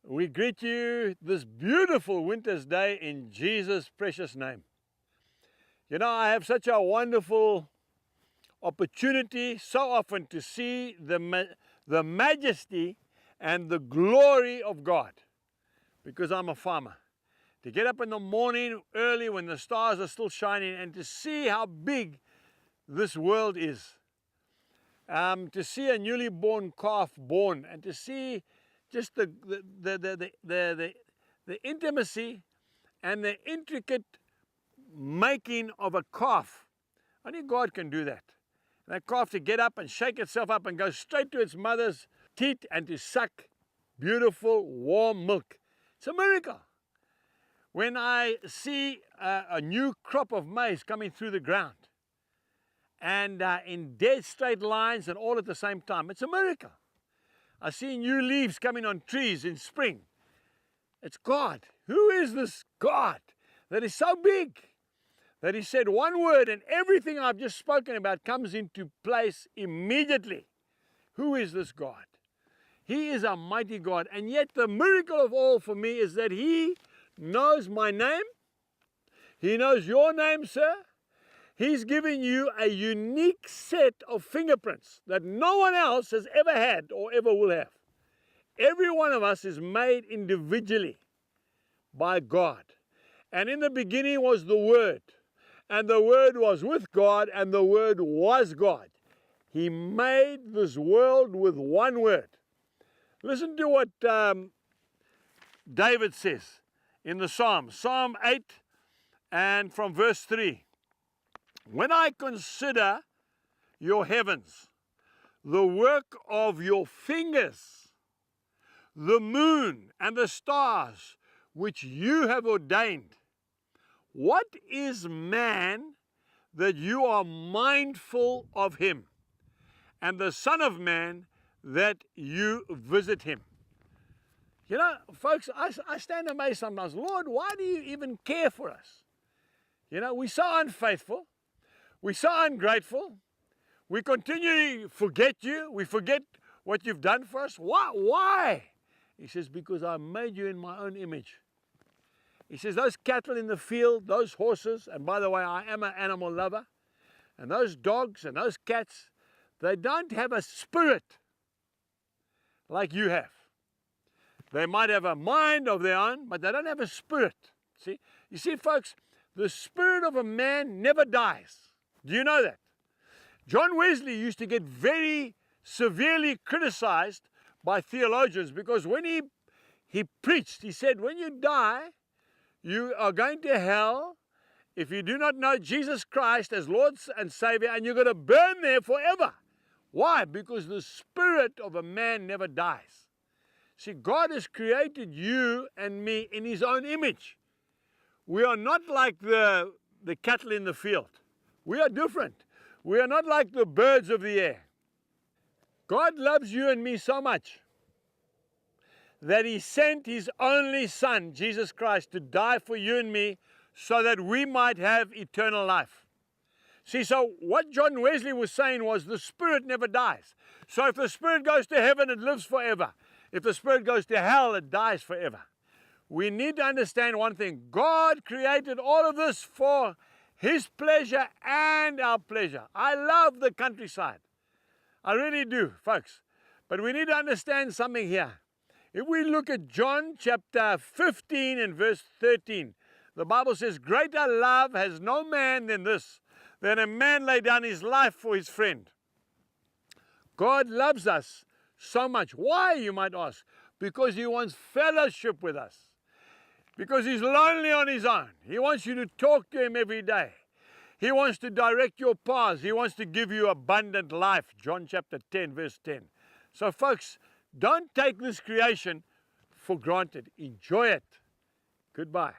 We greet you this beautiful winter's day in Jesus' precious name. You know, I have such a wonderful opportunity so often to see the majesty and the glory of God, because I'm a farmer. To get up in the morning early when the stars are still shining and to see how big this world is. To see a newly born calf born, and to see just the intimacy and the intricate making of a calf. Only God can do that. That calf to get up and shake itself up and go straight to its mother's teat and to suck beautiful warm milk. It's a miracle. When I see a new crop of maize coming through the ground and in dead straight lines and all at the same time, it's a miracle. I see new leaves coming on trees in spring. It's God. Who is this God that is so big that He said one word and everything I've just spoken about comes into place immediately? Who is this God? He is a mighty God, and yet the miracle of all for me is that He knows my name. He knows your name, sir. He's giving you a unique set of fingerprints that no one else has ever had or ever will have. Every one of us is made individually by God. And in the beginning was the Word, and the Word was with God, and the Word was God. He made this world with one word. Listen to what David says in the Psalms, Psalm 8 and from verse 3. When I consider your heavens, the work of your fingers, the moon and the stars which you have ordained, what is man that you are mindful of him, and the Son of Man that you visit him? You know, folks, I stand amazed sometimes. Lord, why do you even care for us? You know, we're so unfaithful. We're so ungrateful. We continually forget you. We forget what you've done for us. Why? He says, because I made you in my own image. He says, those cattle in the field, those horses, and by the way, I am an animal lover, and those dogs and those cats, they don't have a spirit like you have. They might have a mind of their own, but they don't have a spirit. See? You see, folks, the spirit of a man never dies. Do you know that? John Wesley used to get very severely criticized by theologians because when he preached, he said, when you die, you are going to hell if you do not know Jesus Christ as Lord and Savior, and you're going to burn there forever. Why? Because the spirit of a man never dies. See, God has created you and me in His own image. We are not like the cattle in the field. We are different. We are not like the birds of the air. God loves you and me so much that He sent His only Son, Jesus Christ, to die for you and me so that we might have eternal life. See, so what John Wesley was saying was the spirit never dies. So if the spirit goes to heaven, it lives forever. If the spirit goes to hell, it dies forever. We need to understand one thing. God created all of this for His pleasure and our pleasure. I love the countryside. I really do, folks. But we need to understand something here. If we look at John chapter 15 and verse 13, the Bible says, greater love has no man than this, than a man lay down his life for his friend. God loves us so much. Why, you might ask? Because He wants fellowship with us. Because He's lonely on His own. He wants you to talk to Him every day. He wants to direct your paths. He wants to give you abundant life. John chapter 10, verse 10. So folks, don't take this creation for granted. Enjoy it. Goodbye.